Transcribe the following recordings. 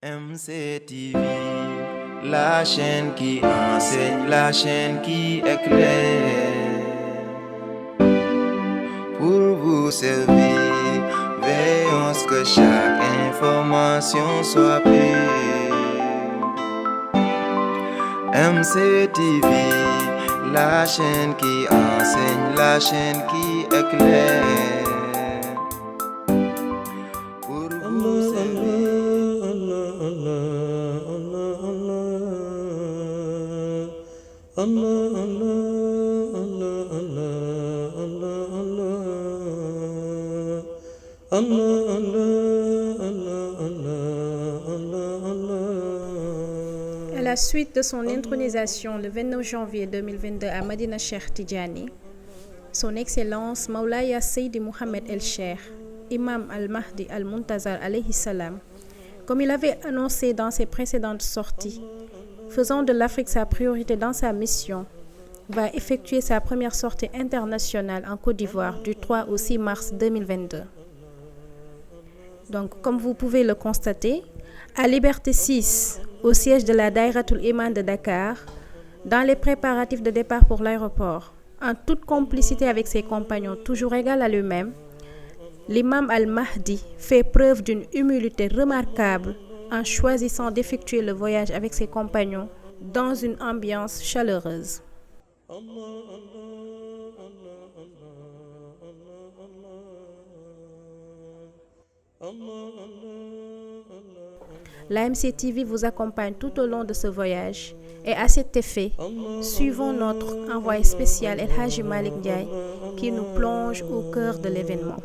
MCTV, la chaîne qui enseigne, la chaîne qui éclaire. Pour vous servir, veillons à ce que chaque information soit pure. MCTV, la chaîne qui enseigne, la chaîne qui éclaire. Pour vous servir. À la suite de son intronisation le 29 janvier 2022 à Medina Cheikh Tidjani, son Excellence Maulaya Seydi Mohamed El Cheikh, Imam Al-Mahdi Al-Muntazar alayhi salam, comme il avait annoncé dans ses précédentes sorties, faisant de l'Afrique sa priorité dans sa mission, va effectuer sa première sortie internationale en Côte d'Ivoire du 3 au 6 mars 2022. Donc, comme vous pouvez le constater, à Liberté 6, au siège de la Daïratul Iman de Dakar, dans les préparatifs de départ pour l'aéroport, en toute complicité avec ses compagnons toujours égal à lui-même, l'imam Al-Mahdi fait preuve d'une humilité remarquable en choisissant d'effectuer le voyage avec ses compagnons dans une ambiance chaleureuse. La MCTV vous accompagne tout au long de ce voyage et à cet effet, suivons notre envoyé spécial El Hadji Malick Ndiaye qui nous plonge au cœur de l'événement.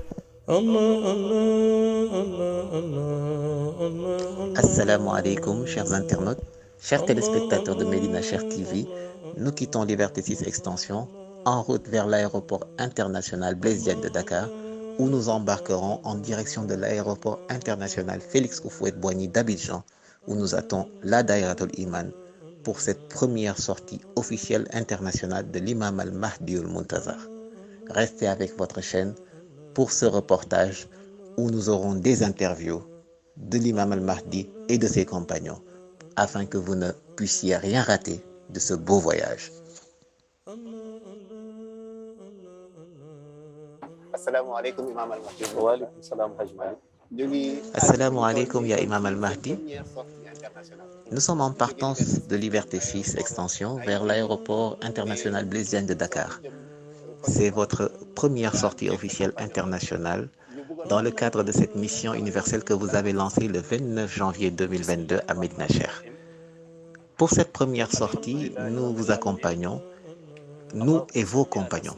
Assalamu alaikum, chers internautes, chers téléspectateurs de Medina Cheikh TV. Nous quittons Liberté 6 Extension en route vers l'aéroport international Blaise Diagne de Dakar, où nous embarquerons en direction de l'aéroport international Félix Houphouët-Boigny d'Abidjan, où nous attend la Daïratul Iman pour cette première sortie officielle internationale de l'imam Al-Mahdi Al-Muntazar. Restez avec votre chaîne pour ce reportage où nous aurons des interviews de l'imam Al-Mahdi et de ses compagnons, afin que vous ne puissiez rien rater de ce beau voyage. Assalamu alaikum Imam Al-Mahdi. Wa alaikum salam Hajj Malik. Assalamu alaikum ya Imam Al-Mahdi. Nous sommes en partance de Liberté 6 Extension vers l'aéroport international Blaise Diagne de Dakar. C'est votre première sortie officielle internationale dans le cadre de cette mission universelle que vous avez lancée le 29 janvier 2022 à Medina Cheikh. Pour cette première sortie, nous vous accompagnons, nous et vos compagnons.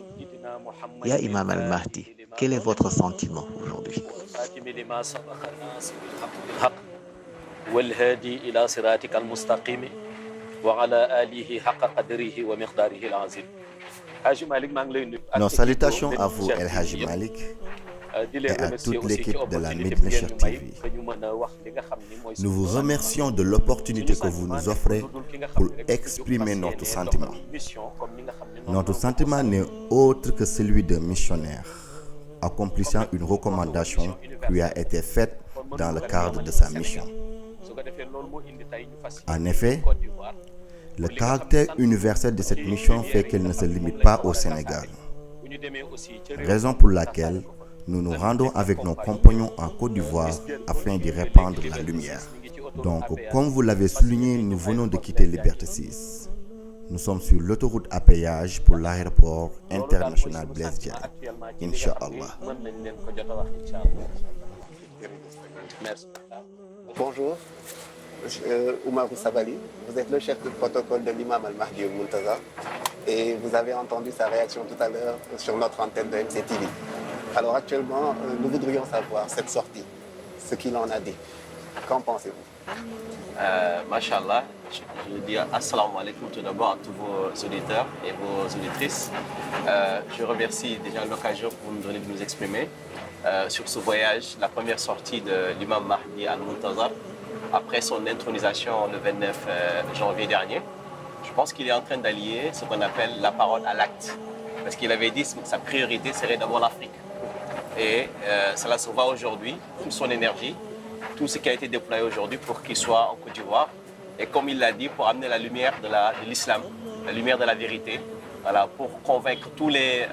Ya Imam Al-Mahdi, quel est votre sentiment aujourd'hui? Nos salutations à vous, El Hadji Malick, et à toute l'équipe de la Medina Cheikh TV. Nous vous remercions de l'opportunité que vous nous offrez pour exprimer notre sentiment. Notre sentiment n'est autre que celui d'un missionnaire, accomplissant une recommandation qui lui a été faite dans le cadre de sa mission. En effet, le caractère universel de cette mission fait qu'elle ne se limite pas au Sénégal. Raison pour laquelle nous nous rendons avec nos compagnons en Côte d'Ivoire afin d'y répandre la lumière. Donc, comme vous l'avez souligné, nous venons de quitter Liberté 6. Nous sommes sur l'autoroute à péage pour l'aéroport international Blaise Diagne. Inch'Allah. Bonjour, Oumarou Sabali. Vous êtes le chef de protocole de l'imam Al-Mahdi Al-Muntazar et vous avez entendu sa réaction tout à l'heure sur notre antenne de MCTV. Alors actuellement, nous voudrions savoir cette sortie, ce qu'il en a dit. Qu'en pensez-vous? Mashallah, je veux dire assalamu alaikum tout d'abord à tous vos auditeurs et vos auditrices. Je remercie déjà l'occasion que vous nous donnez de nous exprimer sur ce voyage, la première sortie de l'imam Mahdi Al-Muntazar après son intronisation le 29 janvier dernier. Je pense qu'il est en train d'allier ce qu'on appelle la parole à l'acte, parce qu'il avait dit que sa priorité serait d'abord l'Afrique. Et cela se voit aujourd'hui, toute son énergie tout ce qui a été déployé aujourd'hui pour qu'il soit en Côte d'Ivoire. Et comme il l'a dit, pour amener la lumière de l'islam, la lumière de la vérité, voilà, pour convaincre tous les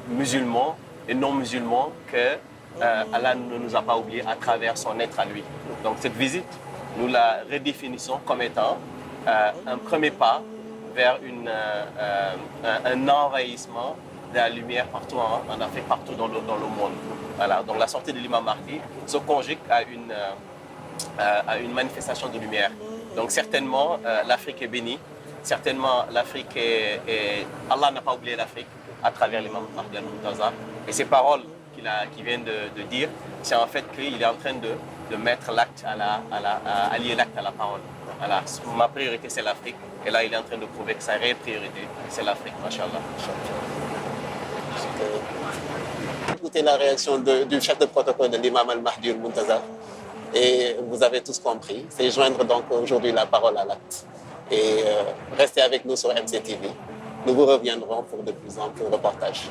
musulmans et non-musulmans que Allah ne nous a pas oubliés à travers son être à lui. Donc cette visite, nous la redéfinissons comme étant un premier pas vers un envahissement de la lumière partout en Afrique, partout dans le monde. Voilà. Donc la sortie de l'imam Mahdi se conjugue à une manifestation de lumière. Donc certainement l'Afrique est bénie, certainement l'Afrique Allah n'a pas oublié l'Afrique à travers l'imam Mahdi al-Muntazar. Et ces paroles qu'il vient de dire, c'est en fait qu'il est en train de mettre l'acte à lier l'acte à la parole. Voilà. Ma priorité c'est l'Afrique et là il est en train de prouver que sa réelle priorité c'est l'Afrique, machallah. Écoutez la réaction du chef de protocole de l'imam al-Mahdi al-Muntazar et vous avez tous compris. C'est joindre donc aujourd'hui la parole à l'acte. Et restez avec nous sur MCTV. Nous vous reviendrons pour de plus amples reportages.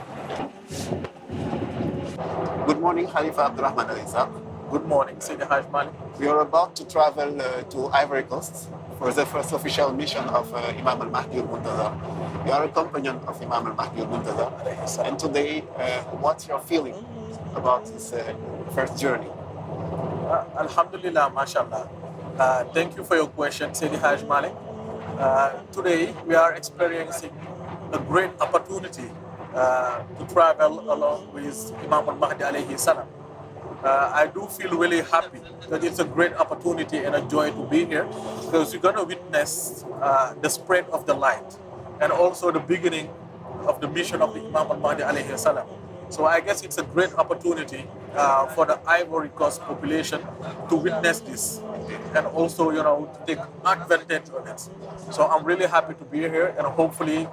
Good morning, Khalifa Abdurrahman Al-Issa. Good morning, Sidi Haj Malik. We are about to travel to Ivory Coast for the first official mission of Imam al-Mahdi al-Muntazar. You are a companion of Imam al-Mahdi al-Muntazar. And today, what's your feeling about this first journey? Alhamdulillah, mashallah. Thank you for your question, Sidi Haj Malik. Today, we are experiencing a great opportunity to travel along with Imam al-Mahdi alayhi salam. I do feel really happy that it's a great opportunity and a joy to be here because you're going to witness the spread of the light and also the beginning of the mission of the Imam al-Mahdi alayhi salam. So I guess it's a great opportunity for the Ivory Coast population to witness this and also, to take advantage of it. So I'm really happy to be here and hopefully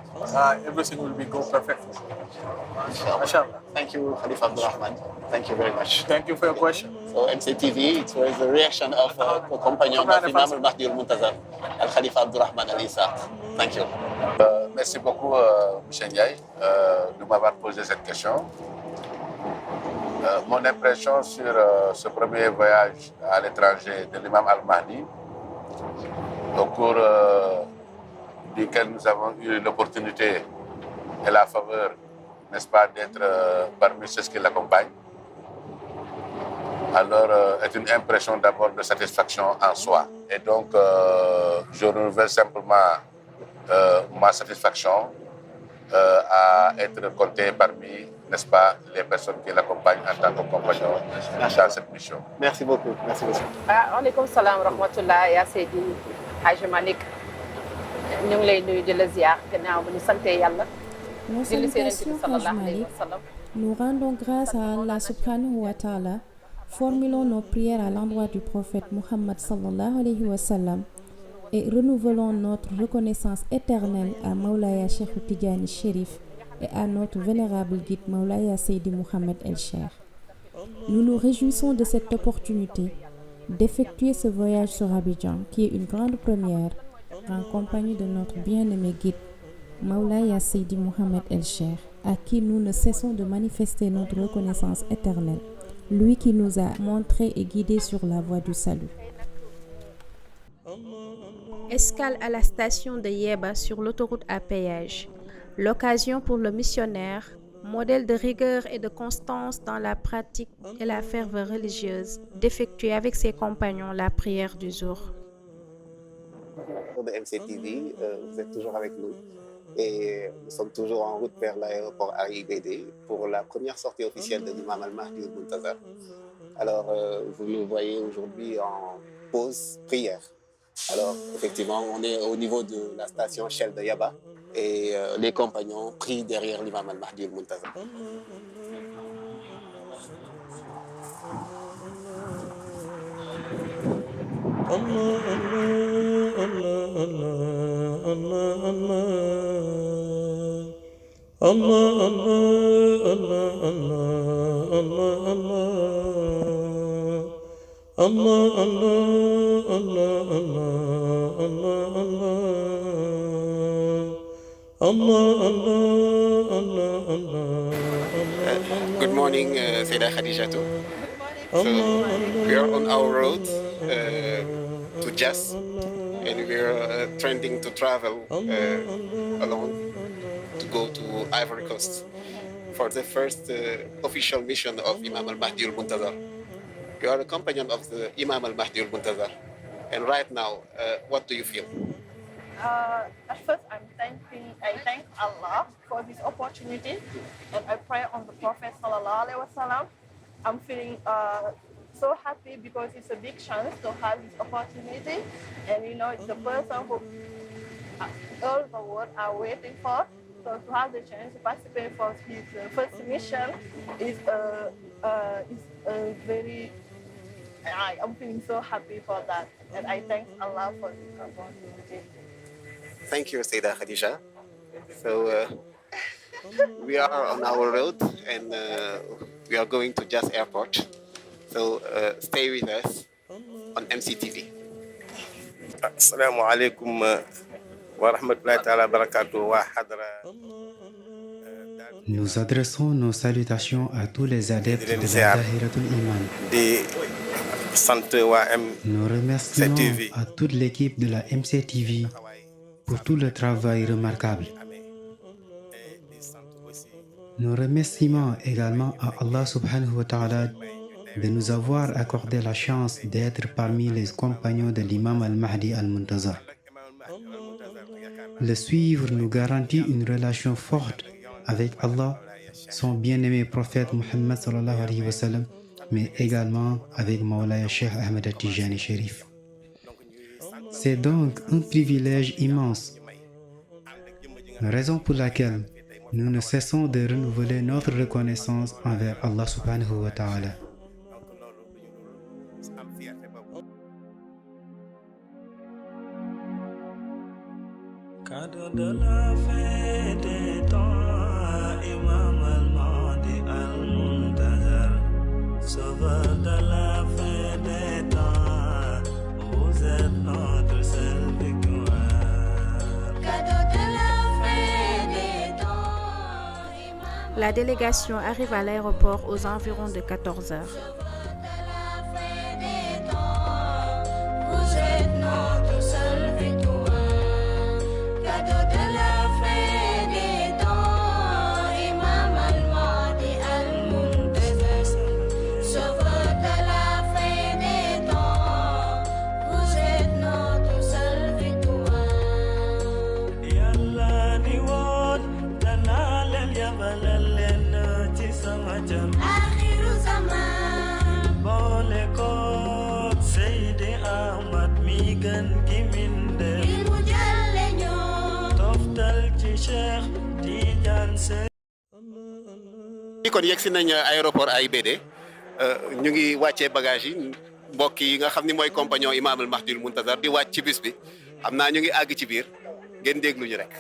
everything will go perfectly. Inshallah. Thank you, Khalifa Abdurrahman. Thank you very much. Thank you for your question. So MCTV, it was the reaction of a companion of Imam al-Mahdi al-Muntazar, Al-Khalifa Abdurrahman Al-Issa. Thank you. Merci beaucoup, M. Ndiaye, de m'avoir posé cette question. Mon impression sur ce premier voyage à l'étranger de l'imam al-Mahdi, au cours duquel nous avons eu l'opportunité et la faveur, n'est-ce pas, d'être parmi ceux qui l'accompagnent, alors est une impression d'abord de satisfaction en soi. Et donc, je renouvelle simplement ma satisfaction à être compté parmi, n'est-ce pas, les personnes qui l'accompagnent en tant que compagnon dans cette mission. Merci beaucoup. Merci beaucoup. Waaleykum salaam wa rahmatullah yaa Seydi Hadji Malick ñu ngi lay nuyu di la ziar gannaaw bu ñu sante yàlla. Nos salutations, Hadji Malick. Nous rendons grâce à Allah subhanahu wa ta'ala. Formulons nos prières à l'endroit du prophète Muhammad sallallahu alayhi wa sallam et renouvelons notre reconnaissance éternelle à Maulaya Cheikh Tidiane Chérif et à notre vénérable guide Maulaya Seydi Mohamed El Cheikh. Nous nous réjouissons de cette opportunité d'effectuer ce voyage sur Abidjan qui est une grande première en compagnie de notre bien-aimé guide Maulaya Seydi Mohamed El Cheikh, à qui nous ne cessons de manifester notre reconnaissance éternelle, lui qui nous a montré et guidé sur la voie du salut. Escale à la station de Yeba sur l'autoroute à péage. L'occasion pour le missionnaire, modèle de rigueur et de constance dans la pratique et la ferveur religieuse, d'effectuer avec ses compagnons la prière du jour. De MCTV, vous êtes toujours avec nous et nous sommes toujours en route vers l'aéroport AIBD pour la première sortie officielle de l'imam al-Mahdi al-Muntazar. Alors, vous nous voyez aujourd'hui en pause prière. Alors, effectivement, on est au niveau de la station Shell de Yaba et les compagnons prient derrière l'imam al-Mahdi al-Muntazar. Good morning, Sayyidah Khadijatou. So we are on our road to Jas, and we are trending to travel along to go to Ivory Coast for the first official mission of Imam al-Mahdi al-Muntazar. You are a companion of the Imam al-Mahdi al-Muntazar, and right now, what do you feel? At first, I thank Allah for this opportunity, and I pray on the Prophet Sallallahu Alaihi Wasallam. I'm feeling so happy because it's a big chance to have this opportunity, and you know, it's the person who all the world are waiting for. So to have the chance to participate for his first mission is very. I'm feeling so happy for that, and I thank Allah for this opportunity. Thank you, Sayyidah Khadija. So we are on our road, and we are going to Jas Airport. So stay with us on MCTV. Assalamu alaikum wa rahmatullahi ta'ala wa barakatuh wa hadra. Nous adressons nos salutations à tous les adeptes de la Dahiratul Iman. Nous remercions à toute l'équipe de la MCTV pour tout le travail remarquable. Nous remercions également à Allah subhanahu wa ta'ala de nous avoir accordé la chance d'être parmi les compagnons de l'imam al-Mahdi al-Muntazar. Le suivre nous garantit une relation forte avec Allah, son bien-aimé prophète Muhammad sallallahu alayhi wa sallam, mais également avec Mawlaya Cheikh Ahmed Tijani Sherif. C'est donc un privilège immense, raison pour laquelle nous ne cessons de renouveler notre reconnaissance envers Allah subhanahu wa ta'ala. Cadeau de la fin des temps, Imam al-Mahdi al-Muntazar, sauveur de la fin des temps, vous êtes notre seule victoire. Cadeau de la fin des temps. La délégation arrive à l'aéroport aux environs de 14 heures. Vous êtes notre seule victoire. Cadeau de la fin des temps, Imam al-Mahdi al-Muntazar, sauveur de la fin des temps, vous êtes notre seule victoire. Yalla ni woon danaa leen yabalal leen ci sama jëm. Akhiru zaman. Boole koog Seydi Ahmad mi gën gi mindee. kon yegsi nañ aéroport AIBD ñu ngi wàccee bagage yi mbokk yi nga xam ni mooy compagnon Imam al-Mahdi al-Muntazar di wàcc ci bus bi xam naa ñu ngi àgg ci biir ngeen déglu ñu rek.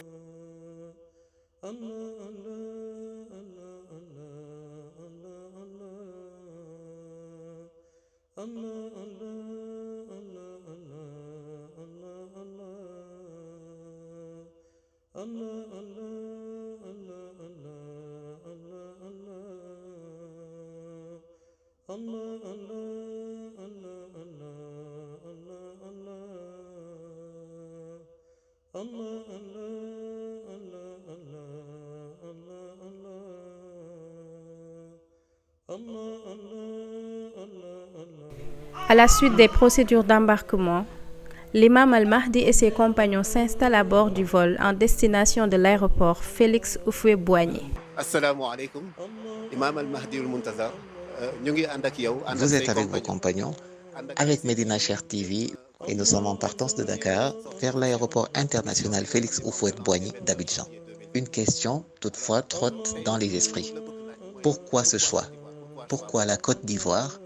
À la suite des procédures d'embarquement, l'imam al-Mahdi et ses compagnons s'installent à bord du vol en destination de l'aéroport Félix Houphouët-Boigny. Assalamu alaikum, Imam al-Mahdi al-Muntazar. Vous êtes avec vos compagnons, avec Medina Cheikh TV, et nous sommes en partance de Dakar vers l'aéroport international Félix Houphouët-Boigny d'Abidjan. Une question toutefois trotte dans les esprits. Pourquoi ce choix? Pourquoi la Côte d'Ivoire?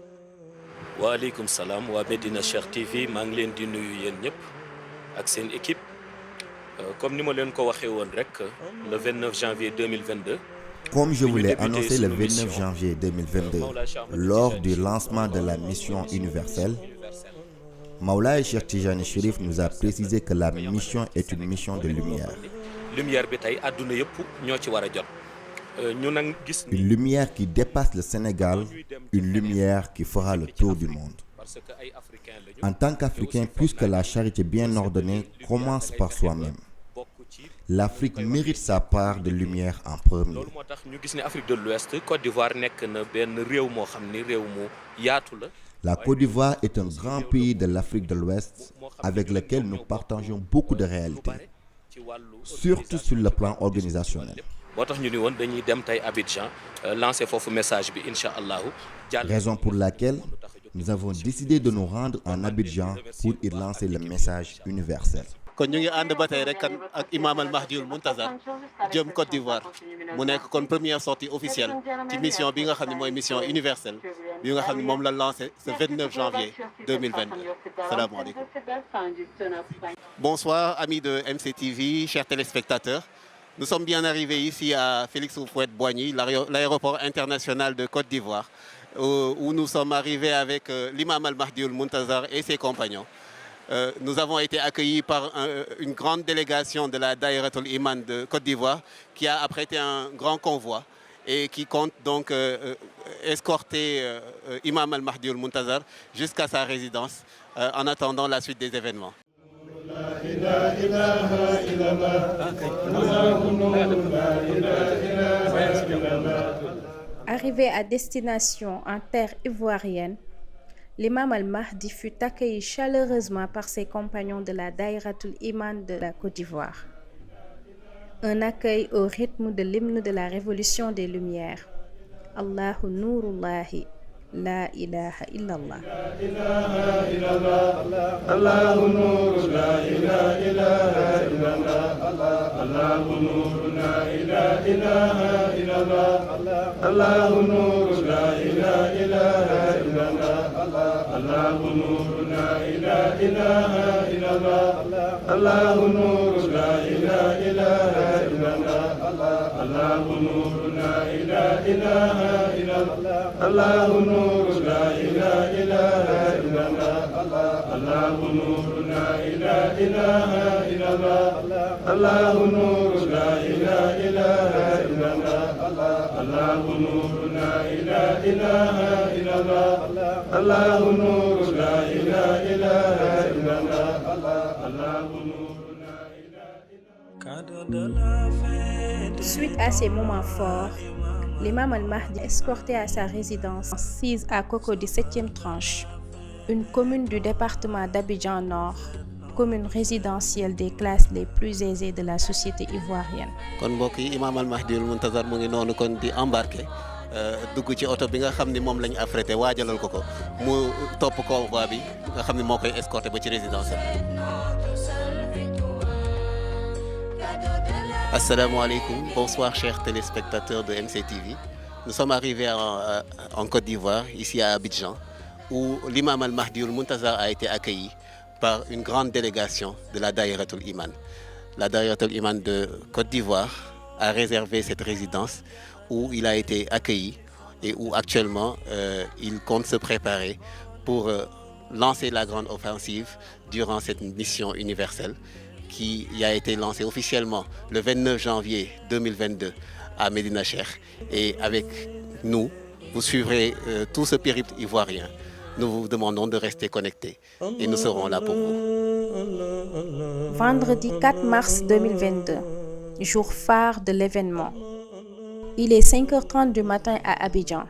Waaleykum salam waa Medina Cheikh TV maa ngi leen di nuyu yéen ñëpp ak seen équipe comme ni ma leen ko waxee woon rek le 29 janvier 2022. Comme je vous l'ai annoncé le 29 janvier 2022 lors du lancement de la mission universelle, Mawlaya Cheikh Tijani Chérif nous a précisé que la mission est une mission de lumière. Lumière bi tey àdduna yëpp ñoo ci war a jot Une lumière qui dépasse le Sénégal, une lumière qui fera le tour du monde. En tant qu'Africain, puisque la charité bien ordonnée commence par soi-même, l'Afrique mérite sa part de lumière en premier. La Côte d'Ivoire est un grand pays de l'Afrique de l'Ouest avec lequel nous partageons beaucoup de réalités, surtout sur le plan organisationnel. Raison pour laquelle nous avons décidé de nous rendre en Abidjan pour y lancer le message universel. kon ñu ngi ànd ba tey rek ak Imam Al Mahdiul Muntazar jëm Côte d'Ivoire mu nekk kon première sortie officielle ci mission bi nga xam ne mooy mission universelle bi nga xam ne moom la lancé ce 29 janvier 2022. Salaamaaleykum. Bonsoir amis de MCTV, chers téléspectateurs. Nous sommes bien arrivés ici à Félix Houphouët-Boigny, l'aéroport international de Côte d'Ivoire, où nous sommes arrivés avec l'imam Al Mahdiul Muntazar et ses compagnons. Nous avons été accueillis par une grande délégation de la Daïratul Iman de Côte d'Ivoire qui a apprêté un grand convoi et qui compte donc escorter Imam Al Mahdiul Muntazar jusqu'à sa résidence en attendant la suite des événements. Arrivé à destination en terre ivoirienne, l'imam Al-Mahdi fut accueilli chaleureusement par ses compagnons de la Daïratul Iman de la Côte d'Ivoire. Un accueil au rythme de l'hymne de la Révolution des Lumières. Allahu Nurullahi, la ilaha illallah. Allahu Nur, la ilaha illallah. Allahu Nur, la ilaha illallah. Allahu Nur, la ilaha illallah. Allahu Nur, la ilaha illallah. Allahu Nur, la ilaha illallah. Allahu Nur, la ilaha illallah. Allahu Nur, la ilaha illallah. Allahu Nur, la ilaha illallah. Allahu Nur, la ilaha illallah. Allahu Nur, la ilaha illallah. Allahu Nur, la ilaha illallah. Allahu Nur. Suite à ces moments forts, l'imam Al-Mahdi est escorté à sa résidence assise à Koko du 7e tranche, une commune du département d'Abidjan Nord, commune résidentielle des classes les plus aisées de la société ivoirienne. kon mbokk yi Imam Al Mahdiul Muntazar mu ngi noonu kon di embarqué dugg ci oto bi nga xam ni moom la ñu affrété waajalal ko mu topp convoi bi nga xam ni moo koy escorté ba ci résidence am. Assalamu alaikum, bonsoir chers téléspectateurs de MCTV. Nous sommes arrivés en Côte d'Ivoire, ici à Abidjan, où l'imam Al Mahdiul Muntazar a été accueilli par une grande délégation de la Daïratul Iman. La Daïratul Iman de Côte d'Ivoire a réservé cette résidence où il a été accueilli et où actuellement il compte se préparer pour lancer la grande offensive durant cette mission universelle qui a été lancée officiellement le 29 janvier 2022 à Médina Cheikh. Et avec nous, vous suivrez tout ce périple ivoirien. Nous vous demandons de rester connectés et nous serons là pour vous. Vendredi 4 mars 2022, jour phare de l'événement. Il est 5h30 du matin à Abidjan.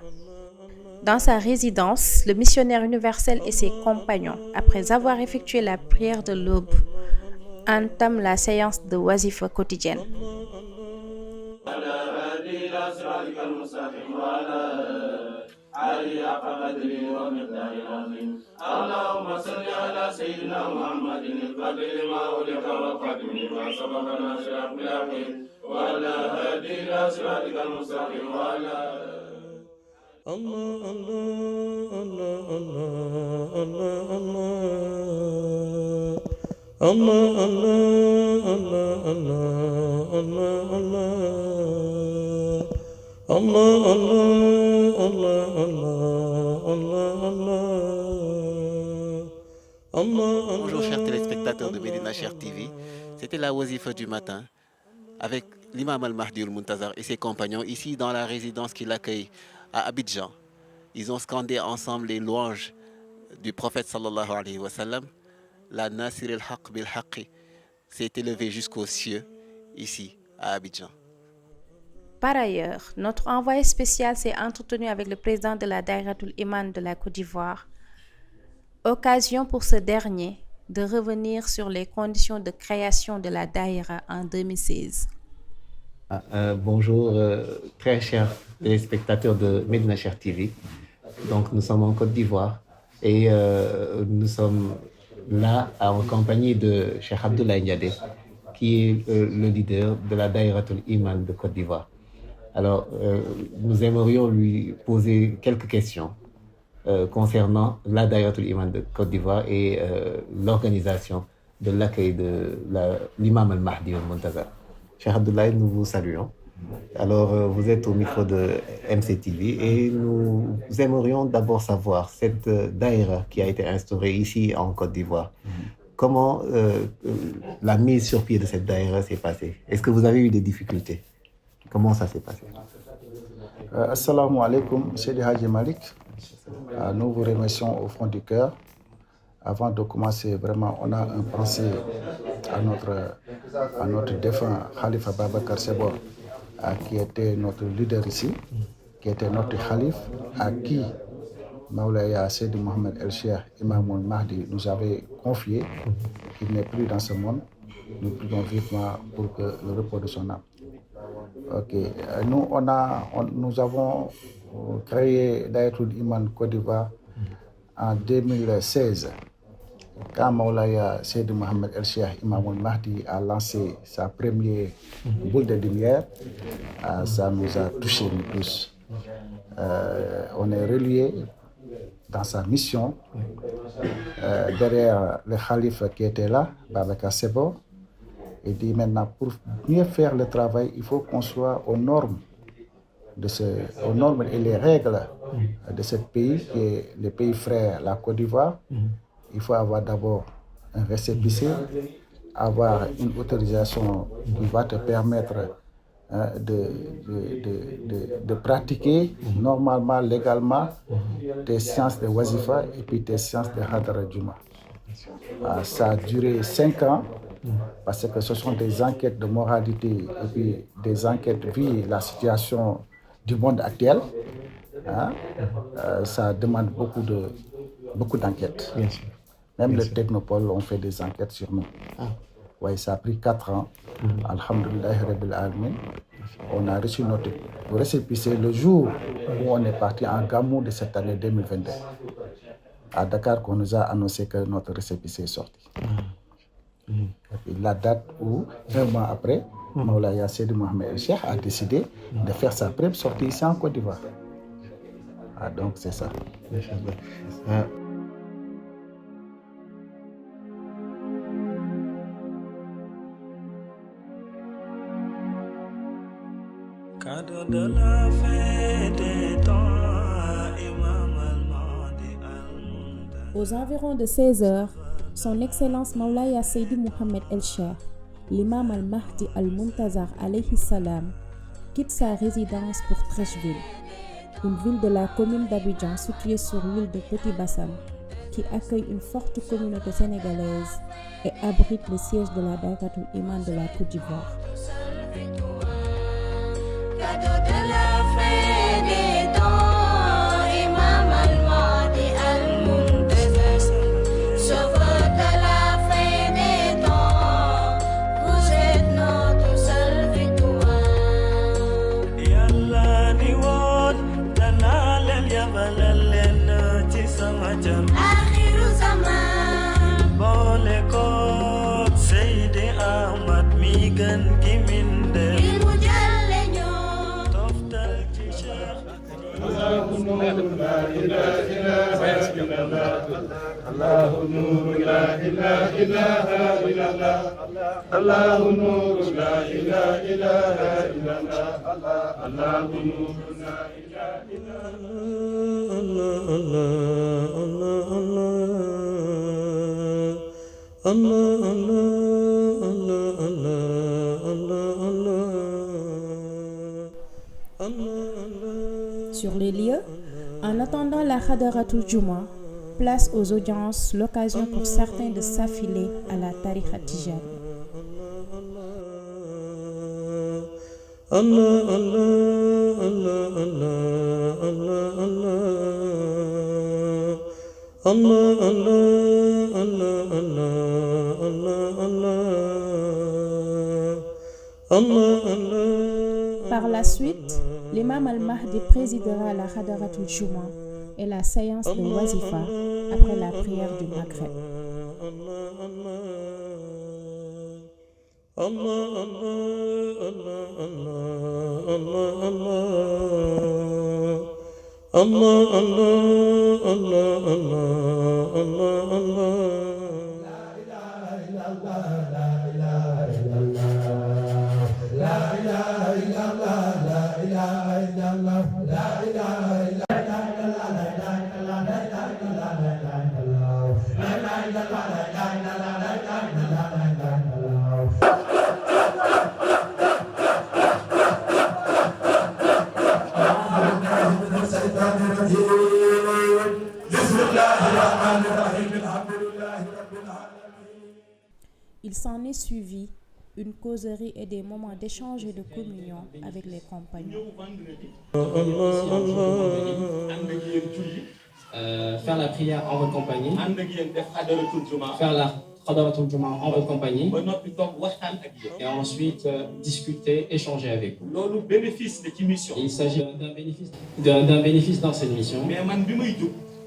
Dans sa résidence, le missionnaire universel et ses compagnons, après avoir effectué la prière de l'aube, entament la séance de wazifa quotidienne. اللهم صل على سيدنا محمد الفاتح لما أغلق والخاتم لما سبق ناصر بالحق وعلى هادي إلى صراطك المستقيم وعلى الله الله الله الله الله الله الله الله الله الله Bonjour chers téléspectateurs de Médina Cheikh TV, c'était la wazifa du matin avec l'imam al-Mahdi al-Muntazar et ses compagnons ici dans la résidence qui l'accueille à Abidjan. Ils ont scandé ensemble les louanges du prophète sallallahu alayhi wa sallam. La Nasir al-Haq bil-Haqi s'est élevée jusqu'aux cieux ici à Abidjan. Par ailleurs, notre envoyé spécial s'est entretenu avec le président de la Daïratul Iman de la Côte d'Ivoire. Occasion pour ce dernier de revenir sur les conditions de création de la Daïra en 2016. Bonjour, très chers téléspectateurs de Medina Cheikh TV. Donc, nous sommes en Côte d'Ivoire et nous sommes là en compagnie de Cheikh Abdoulaye Ndiadé, qui est le leader de la Daïratul Iman de Côte d'Ivoire. Alors, nous aimerions lui poser quelques questions concernant la Daïratul Iman de Côte d'Ivoire et l'organisation de l'accueil de l'imam al-Mahdi al-Muntazar. Cheikh Abdoulaye, nous vous saluons. Alors, vous êtes au micro de MCTV et nous aimerions d'abord savoir cette daïra qui a été instaurée ici en Côte d'Ivoire. Comment la mise sur pied de cette daïra s'est passée? Est-ce que vous avez eu des difficultés? Comment ça s'est passé? Assalamu alaikum, Seydi Hadji Malik. Nous vous remercions au fond du cœur. Avant de commencer, vraiment, on a un pensée à notre défunt Khalifa Babacar Sebo, qui était notre leader ici, qui était notre Khalif, à qui Maulaya Seydi Mohamed El Cheikh, Imam al-Mahdi, nous avait confié qu'il n'est plus dans ce monde. Nous prions vivement pour que le repos de son âme. Ok, nous avons créé Daïratul Iman Côte d'Ivoire en 2016. Quand Maulaya Seydi Mohamed El Cheikh Imam al-Mahdi a lancé sa première boule de lumière, ça nous a touchés nous tous. On est reliés dans sa mission derrière le calife qui était là, Babacar Sebo. Et dit maintenant, pour mieux faire le travail, il faut qu'on soit aux normes aux normes et les règles de ce pays qui est le pays frère, la Côte d'Ivoire. Il faut avoir d'abord un récépissé, avoir une autorisation qui va te permettre de pratiquer normalement, légalement tes séances de wazifa et puis tes séances de hadara juma. Ça a duré 5 ans parce que ce sont des enquêtes de moralité et puis des enquêtes vu la situation du monde actuel. Ça demande beaucoup d'enquêtes. Même le Technopole ont fait des enquêtes sur nous. Oui, ça a pris 4 ans. Alhamdulillah Rabbil Alamin. On a reçu notre récépissé le jour où on est parti en Gamou de cette année 2022. À Dakar, qu'on nous a annoncé que notre récépissé est sorti. Et la date où, 1 mois après, Maulaya Seydi Mohamed El Cheikh a décidé de faire sa première sortie ici en Côte d'Ivoire. Donc c'est ça. Cadeau de la fin des temps, Imam al-Mahdi Aux environs de 16 heures, son Excellence Maulaya Seydi Mohamed El Cheikh, l'imam al-Mahdi al-Muntazar alayhi salam, quitte sa résidence pour Treichville, une ville de la commune d'Abidjan située sur l'île de Petit Bassam, qui accueille une forte communauté sénégalaise et abrite le siège de la Daïratul Iman de la Côte d'Ivoire. Cadeau de la fin des temps, Imam al-Mahdi al-Muntazar, sauveur de la fin des temps, vous êtes notre seule victoire. Yalla ni woon danaa leen yabalal leen ci sama jam Akhiru zaman boole koog Seydi Ahmad mi gën gi mindee الله نور لا إله إلا الله الله نور لا إله إلا الله الله نور لا إله إلا الله الله نور لا إله إلا الله الله الله الله الله الله sur les lieux. En attendant la Hadaratul Juma, place aux audiences, l'occasion pour certains de s'affiler à la tariqa Tijani. Allah, Allah, Allah, Allah, Allah, Allah, Allah, Allah, Allah, Allah. Par la suite, l'imam al-Mahdi présidera la Hadaratul Juma et la séance de Wazifa après la prière du Maghreb. Il s'en est suivi une causerie et des moments d'échange et de communion avec les compagnons. Faire la prière en votre compagnie, faire la Hadaratul Juma en votre compagnie, et ensuite discuter, échanger avec vous. Il s'agit d'un bénéfice dans cette mission.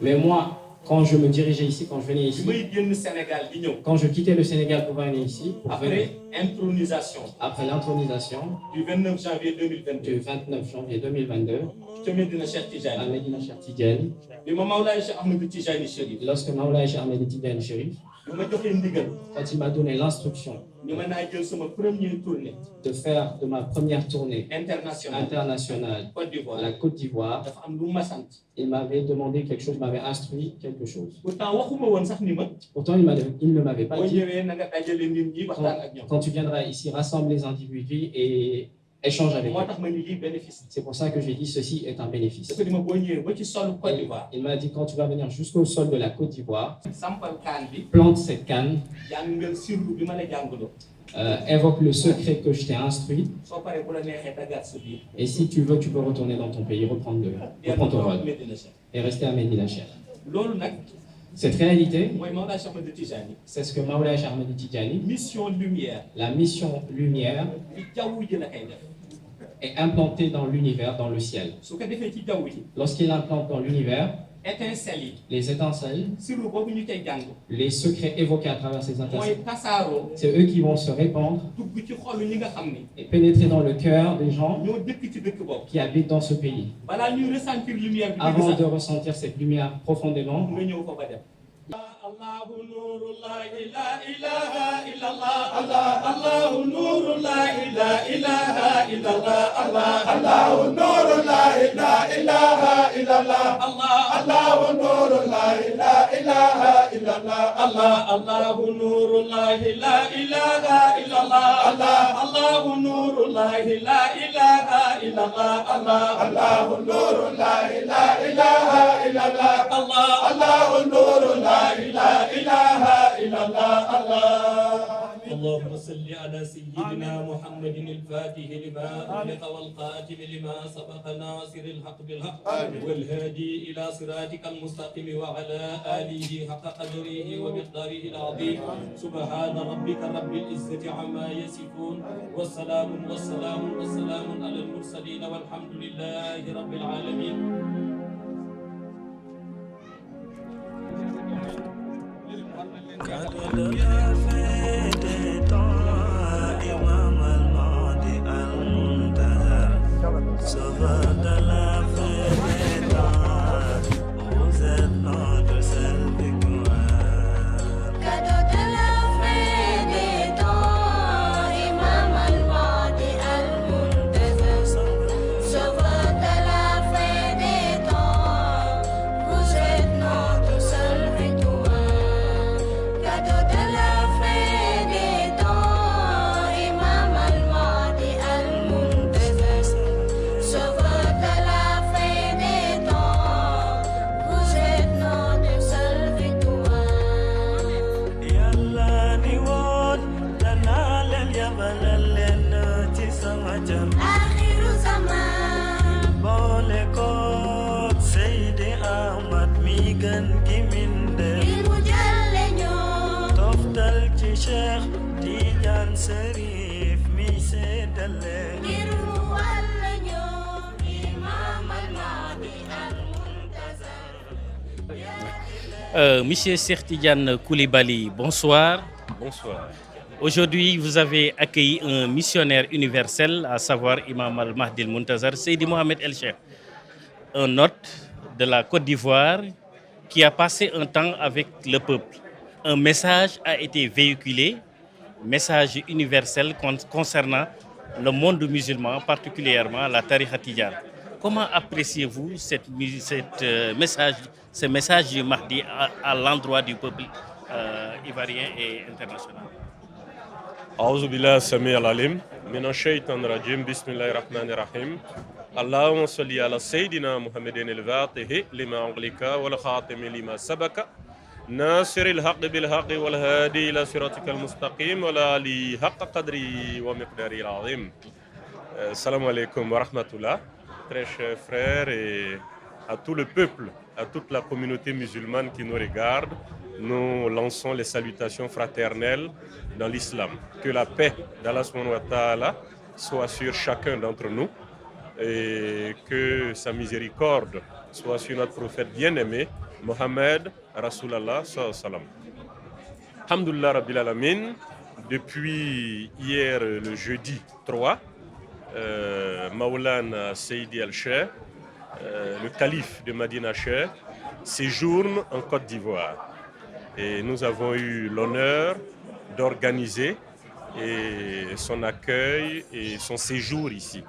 Mais moi, quand je me dirigeais ici, quand je venais ici, quand je quittais le Sénégal pour venir ici, après l'intronisation du 29 janvier 2022, à Medina Cheikh Tidjani, lorsque Maoulaye Cheikh Ahmed Tidjani Chérif, quand il m'a donné l'instruction de faire de ma première tournée internationale à la Côte d'Ivoire, il m'avait demandé quelque chose, il m'avait instruit quelque chose. Pourtant, il ne m'avait pas dit quand tu viendras ici, rassemble les individus et échange avec eux. C'est pour ça que j'ai dit ceci est un bénéfice. Il m'a dit quand tu vas venir jusqu'au sol de la Côte d'Ivoire, plante cette canne, évoque le secret que je t'ai instruit, et si tu veux, tu peux retourner dans ton pays, reprendre ton vol et rester à Medina Cheikh. Cette réalité, c'est ce que Maoulaye Cheikh Ahmed Tidjani, la mission lumière, est implantée dans l'univers, dans le ciel. Lorsqu'il implante dans l'univers les étincelles, les secrets évoqués à travers ces étincelles, c'est eux qui vont se répandre et pénétrer dans le cœur des gens qui habitent dans ce pays. Avant de ressentir cette lumière profondément, Allahu Nurullah, la ilaha illallah. Allahu Nurullah, la ilaha illallah. Allahu Nurullah, la ilaha illallah. Allahu Nurullah, la ilaha illallah. Allahu Nurullah, la ilaha illallah. Allahu Nurullah, la ilaha illallah. Allahu Nurullah, la ilaha illallah. Allahu Nurullah, la ilaha illallah. اللهم صل على سيدنا محمد الفاتح لما أغلق والقاتم لما سبق ناصر الحق بالحق والهادي إلى صراطك المستقيم وعلى آله حق قدره ومقداره العظيم سبحان ربك رب العزة عما يصفون والسلام على المرسلين والحمد لله رب العالمين. Cadeau de la ci Cheikh Tidiane Serif mi séddale ngir mu wàll ñoo Imam al-Mahdi al-Muntazar. Monsieur Cheikh Tidiane Koulibaly, bonsoir. Bonsoir. Aujourd'hui, vous avez accueilli un missionnaire universel, à savoir Imam al-Mahdi al-Muntazar, Seydi Mohamed El Cheikh, un hôte de la Côte d'Ivoire qui a passé un temps avec le peuple. Un message a été véhiculé, message universel concernant le monde musulman, particulièrement la tariqa Tidjane. Comment appréciez-vous ce message du Mahdi à l'endroit du peuple ivoirien et international? أعوذ بالله السميع العليم من الشيطان الرجيم بسم الله الرحمن الرحيم اللهم صل على سيدنا محمد الفاتح لما أغلق والخاتم لما سبق ناصر الحق بالحق والهادي إلى صراطك المستقيم ولا آله حق قدره ومقداره العظيم. Salam alaikum wa rahmatullah, très chers frères et à tout le peuple, à toute la communauté musulmane qui nous regarde, nous lançons les salutations fraternelles dans l'islam. Que la paix d'Allah subhanahu wa ta'ala soit sur chacun d'entre nous et que sa miséricorde soit sur notre prophète bien-aimé, Mohammed Rasulallah sallallahu alayhi wa sallam. Alhamdulillah Rabbil Alamin, depuis hier le jeudi 3, Maulana Seydi Al-Cheikh, le calife de Medina Cheikh, séjourne en Côte d'Ivoire. Et nous avons eu l'honneur d'organiser son accueil et son séjour ici.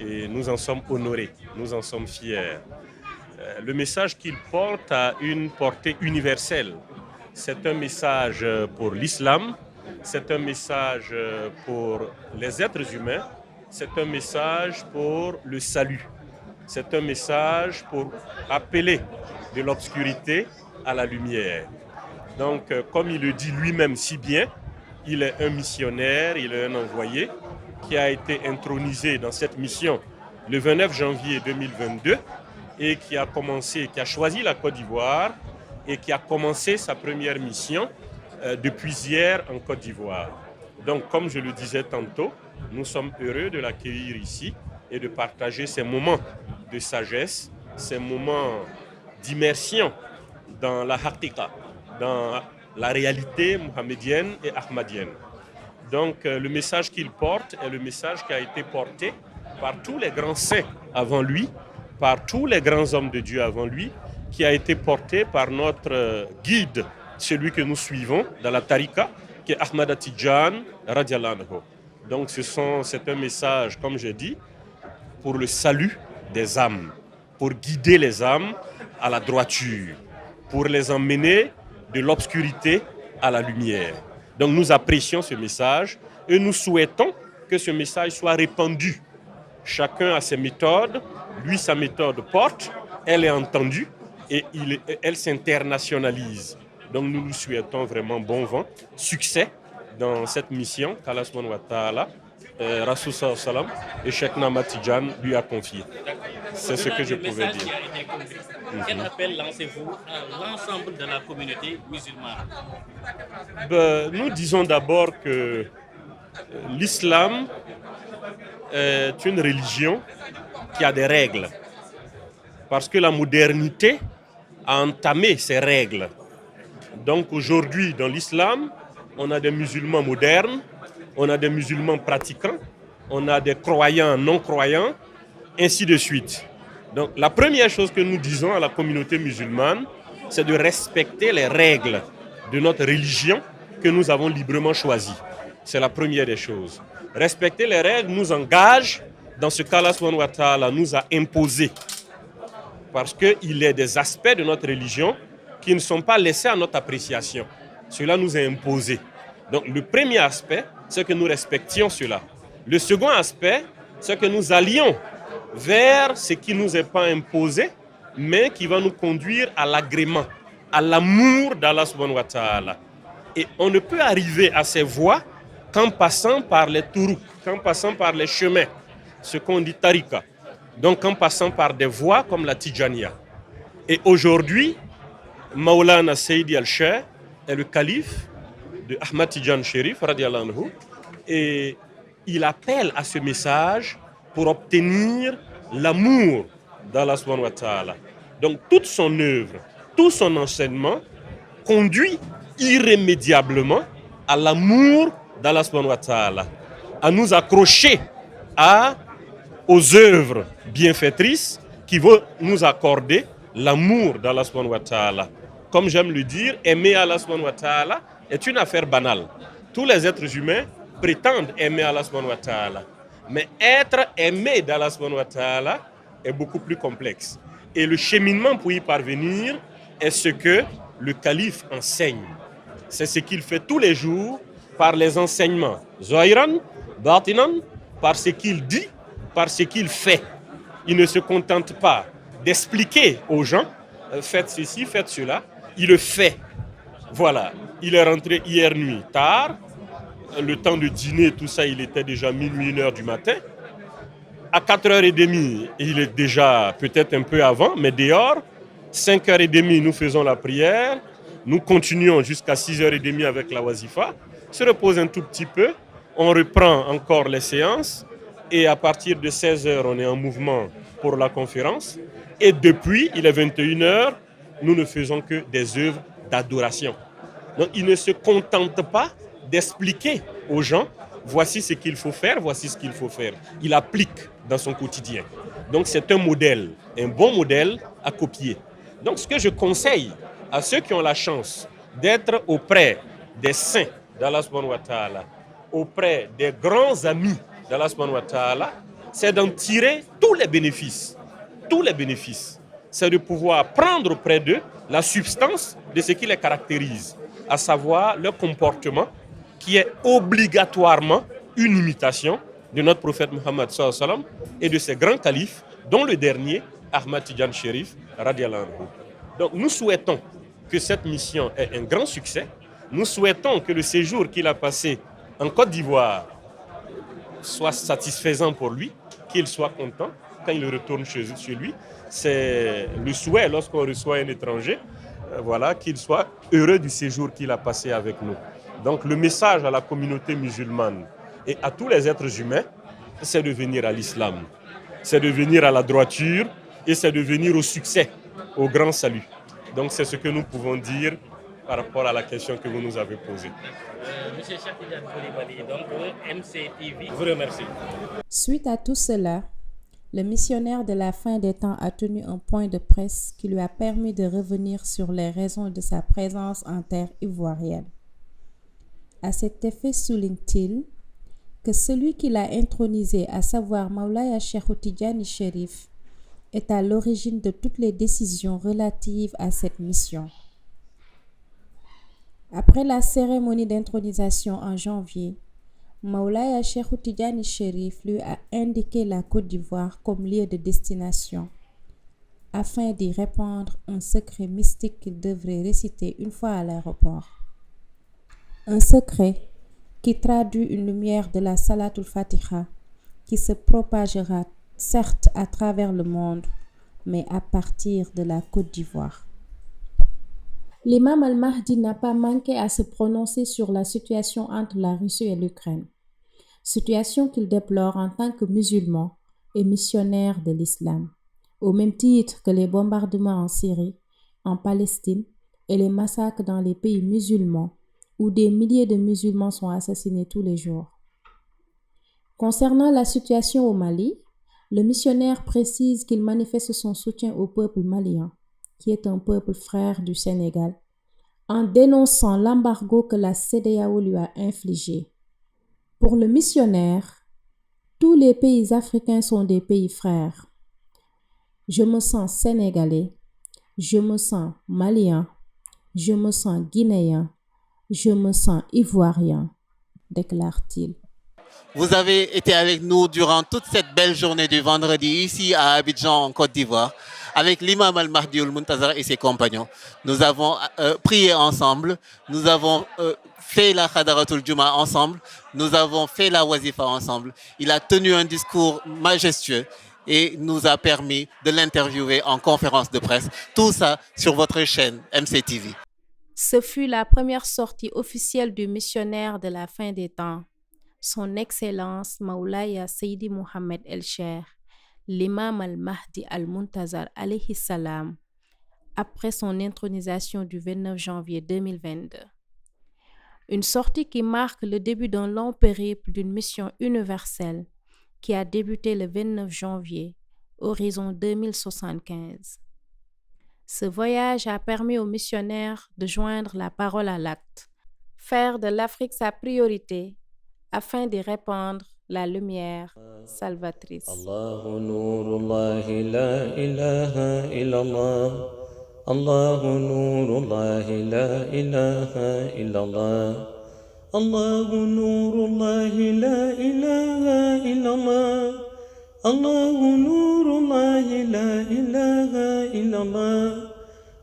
Et nous en sommes honorés, nous en sommes fiers. Le message qu'il porte a une portée universelle. C'est un message pour l'islam, c'est un message pour les êtres humains, c'est un message pour le salut. C'est un message pour appeler de l'obscurité à la lumière. Donc, comme il le dit lui-même si bien, il est un missionnaire, il est un envoyé qui a été intronisé dans cette mission le 29 janvier 2022 et qui a choisi la Côte d'Ivoire et qui a commencé sa première mission depuis hier en Côte d'Ivoire. Donc, comme je le disais tantôt, nous sommes heureux de l'accueillir ici et de partager ces moments de sagesse, ces moments d'immersion dans la haqiqa, dans la réalité mohamédienne et ahmadienne. Donc le message qu'il porte est le message qui a été porté par tous les grands saints avant lui, par tous les grands hommes de Dieu avant lui, qui a été porté par notre guide, celui que nous suivons dans la tariqa, qui est Ahmad Tidjane radiallahu anhu. Donc c'est un message, comme j'ai dit, pour le salut des âmes, pour guider les âmes à la droiture, pour les emmener de l'obscurité à la lumière. Donc nous apprécions ce message et nous souhaitons que ce message soit répandu. Chacun a ses méthodes, lui sa méthode porte, elle est entendue et elle s'internationalise. Donc nous lui souhaitons vraiment bon vent, succès dans cette mission qu'Allah subhanahu wa ta'ala, Rasul sallallahu alayhi wa sallam et Cheikh Ahmad Tidjane lui a confié. C'est ce que je pouvais dire. Quel appel lancez-vous à l'ensemble de la communauté musulmane? Nous disons d'abord que l'islam est une religion qui a des règles. Parce que la modernité a entamé ces règles. Donc aujourd'hui, dans l'islam, on a des musulmans modernes, on a des musulmans pratiquants, on a des croyants, non-croyants, ainsi de suite. Donc la première chose que nous disons à la communauté musulmane, c'est de respecter les règles de notre religion que nous avons librement choisies. C'est la première des choses. Respecter les règles nous engage, dans ce cas-là, subhanahu wa ta'ala nous a imposé. Parce qu'il y a des aspects de notre religion qui ne sont pas laissés à notre appréciation. Cela nous est imposé. Donc le premier aspect, c'est que nous respections cela. Le second aspect, c'est que nous allions vers ce qui ne nous est pas imposé, mais qui va nous conduire à l'agrément, à l'amour d'Allah subhanahu wa ta'ala. Et on ne peut arriver à ces voies qu'en passant par les tourouks, qu'en passant par les chemins, ce qu'on dit tariqa. Donc en passant par des voies comme la Tidjaniya. Et aujourd'hui, Maulana Seydi Al-Cheikh est le calife de Ahmad Tidjane Chérif, radiallahu anhu, et il appelle à ce message pour obtenir l'amour d'Allah subhanahu wa ta'ala. Donc toute son œuvre, tout son enseignement conduit irrémédiablement à l'amour d'Allah subhanahu wa ta'ala, à nous accrocher aux œuvres bienfaitrices qui vont nous accorder l'amour d'Allah subhanahu wa ta'ala. Comme j'aime le dire, aimer Allah subhanahu wa ta'ala est une affaire banale. Tous les êtres humains prétendent aimer Allah subhanahu wa ta'ala. Mais être aimé d'Allah subhanahu wa ta'ala est beaucoup plus complexe. Et le cheminement pour y parvenir est ce que le calife enseigne. C'est ce qu'il fait tous les jours par les enseignements. Zahiran, batinan, par ce qu'il dit, par ce qu'il fait. Il ne se contente pas d'expliquer aux gens, faites ceci, faites cela. Il le fait. Voilà. Il est rentré hier nuit tard. Le temps de dîner, tout ça, il était déjà minuit, 1h du matin. À 4h30, il est déjà peut-être un peu avant, mais dehors, 5h30, nous faisons la prière. Nous continuons jusqu'à 6h30 avec la wazifa. Se repose un tout petit peu. On reprend encore les séances. Et à partir de 16h, on est en mouvement pour la conférence. Et depuis, il est 21h, nous ne faisons que des œuvres d'adoration. Donc, il ne se contente pas d'expliquer aux gens, voici ce qu'il faut faire, voici ce qu'il faut faire. Il applique dans son quotidien. Donc, c'est un modèle, un bon modèle à copier. Donc, ce que je conseille à ceux qui ont la chance d'être auprès des saints d'Allah subhanahu wa ta'ala, auprès des grands amis d'Allah subhanahu wa ta'ala, c'est d'en tirer tous les bénéfices. Tous les bénéfices. C'est de pouvoir prendre auprès d'eux la substance de ce qui les caractérise, à savoir leur comportement qui est obligatoirement une imitation de notre prophète Muhammad sallallahu alayhi wa sallam et de ses grands califes, dont le dernier, Ahmad Tidjane Chérif, radiallahu anhu. Donc nous souhaitons que cette mission ait un grand succès. Nous souhaitons que le séjour qu'il a passé en Côte d'Ivoire soit satisfaisant pour lui, qu'il soit content quand il retourne chez lui. C'est le souhait lorsqu'on reçoit un étranger, voilà, qu'il soit heureux du séjour qu'il a passé avec nous. Donc le message à la communauté musulmane et à tous les êtres humains, c'est de venir à l'islam, c'est de venir à la droiture et c'est de venir au succès, au grand salut. Donc c'est ce que nous pouvons dire par rapport à la question que vous nous avez posée. Monsieur Cheikh Tidiane Coulibaly, donc MCTV, vous remercie. Suite à tout cela, le missionnaire de la fin des temps a tenu un point de presse qui lui a permis de revenir sur les raisons de sa présence en terre ivoirienne. À cet effet souligne-t-il que celui qui l'a intronisé, à savoir Maulaya Cheikh Tidjane Chérif, est à l'origine de toutes les décisions relatives à cette mission. Après la cérémonie d'intronisation en janvier, Maulaya Cheikh Tidjane Chérif lui a indiqué la Côte d'Ivoire comme lieu de destination, afin d'y répandre un secret mystique qu'il devrait réciter une fois à l'aéroport. Un secret qui traduit une lumière de la Salatul Fatiha qui se propagera certes à travers le monde, mais à partir de la Côte d'Ivoire. L'imam al-Mahdi n'a pas manqué à se prononcer sur la situation entre la Russie et l'Ukraine, situation qu'il déplore en tant que musulman et missionnaire de l'islam, au même titre que les bombardements en Syrie, en Palestine et les massacres dans les pays musulmans où des milliers de musulmans sont assassinés tous les jours. Concernant la situation au Mali, le missionnaire précise qu'il manifeste son soutien au peuple malien, qui est un peuple frère du Sénégal, en dénonçant l'embargo que la CEDEAO lui a infligé. Pour le missionnaire, tous les pays africains sont des pays frères. Je me sens sénégalais, je me sens malien, je me sens guinéen, je me sens ivoirien, déclare-t-il. Vous avez été avec nous durant toute cette belle journée du vendredi ici à Abidjan, en Côte d'Ivoire, avec l'imam al-Mahdi al-Muntazar et ses compagnons. Nous avons prié ensemble, nous avons fait la Khadaratul Juma ensemble, nous avons fait la Wazifa ensemble. Il a tenu un discours majestueux et nous a permis de l'interviewer en conférence de presse. Tout ça sur votre chaîne MCTV. Ce fut la première sortie officielle du missionnaire de la fin des temps, Son Excellence Maulaya Seydi Mohammed El-Cheikh, l'imam al-Mahdi al-Muntazar alayhi salam, après son intronisation du 29 janvier 2022. Une sortie qui marque le début d'un long périple d'une mission universelle qui a débuté le 29 janvier, horizon 2075. Ce voyage a permis aux missionnaires de joindre la parole à l'acte, faire de l'Afrique sa priorité afin d'y répandre la lumière salvatrice. Allahu Nurullahi la ilaha illallah. Allahu Nurullahi la ilaha illallah. Allahu Nurullahi la ilaha illallah. Allahu Nurullahi la ilaha illallah.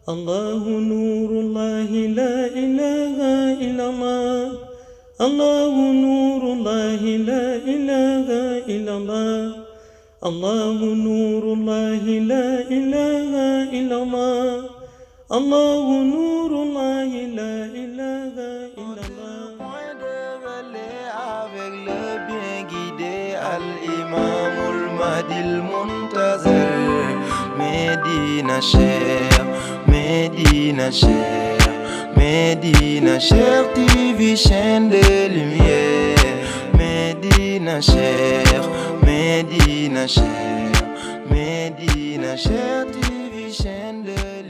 Allahu Nurullahi la ilaha illallah. Allahu Nurullahi la ilaha illallah. Allahu Nurullahi la ilaha illallah. Allahu Nurullahi la ilaha illallah. Avec le bien guidé Al-Imam al-Mahdi al-Muntazar. Medina Cheikh, Medina Cheikh, Medina Cheikh TV, chaîne de lumière. Medina Cheikh, Medina Cheikh, Medina Cheikh TV, chaîne de lumière.